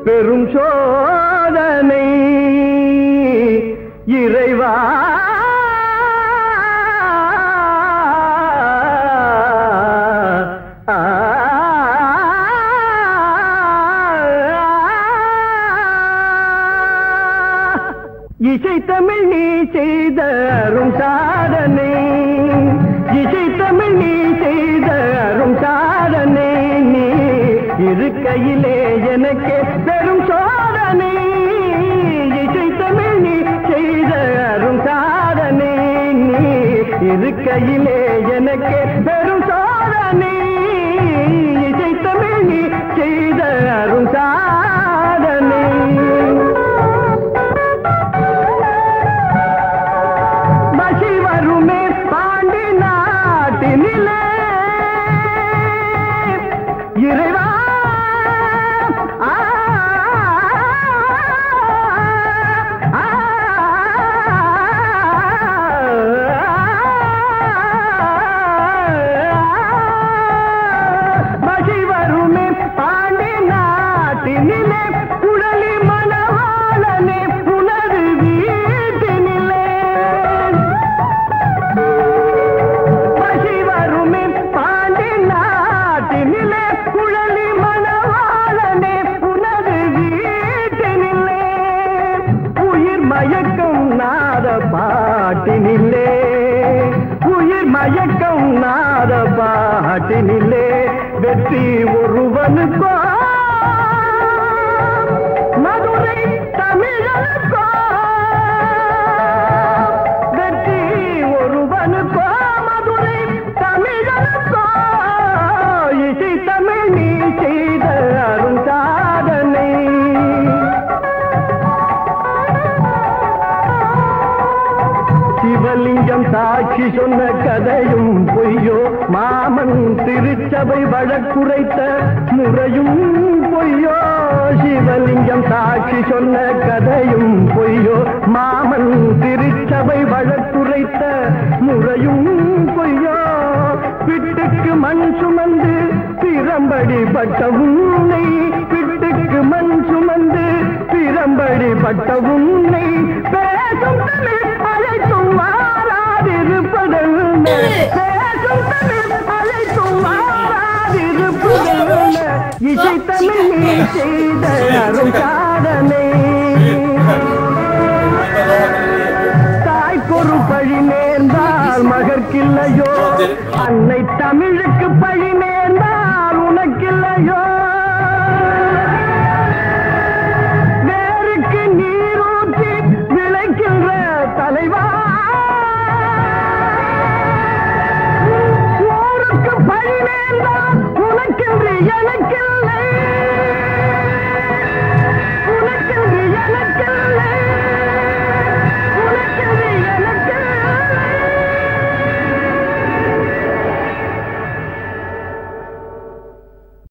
பெரும் சோதனை இறைவா இசை தமிழ் நீ செய்த அரும் சாதனை இசை தமிழ் நீ செய்த அரும் சாதனை நீ இருக்கையிலே எனக்கே பெரும் சோதனை இசை தமிழ் நீ செய்த அரும் சாதனை நீ இருக்கையிலே எனக்கே பெரும் சோதனை இசை தமிழ் நீ செய்த அரும் சாதனை இறைவா மகி வருமே பாண்டி நாட்டினிலே குடலி மணவாளனே புனது வீட்டினிலே மகி வருமே பாண்டி நாட்டினிலே குழலி மணவாளனே புனது வீட்டினிலே உயிர் மயக்கம் நாத பாட்டினிலே உயிர் மயக்கம் நாத பாட்டினிலே வெற்றி ஒருவனுக்கோ மதுரை தமிழனுக்கோ வெற்றி ஒருவனுக்கோ மதுரை தமிழனுக்கோ இசை தமிழ் நீ செய்த அரும் சாதனை சிவலிங்கம் சாட்சி சொன்ன கதையும் பொய்யோ மாமன் திருச்சபை வழக்குரைத்த முறையும் பொய்யோ சிவலிங்கம் சாட்சி சொன்ன கதையும் பொய்யோ மாமன் திருச்சபை வழக்குரைத்த முறையும் பொய்யோ பிட்டுக்கு மண் சுமந்து பிரம்படி பட்ட உன்னை பிட்டுக்கு மண் சுமந்து பிரம்படி பட்ட உன்னை பேசும் தமிழ் அழைத்தும் மாறாதிருப்பதென்ன பேசும் தமிழ் அழைத்தும் மாறாதிருப்பதென்ன இசை தமிழ் நீ செய்த அரும் சாதனை தாய்க்கொரு பழி நேர்ந்தால் மகற்கில்லையோ அன்னை தமிழுக்கு பழி நேர்ந்தால் உனக்கில்லையோ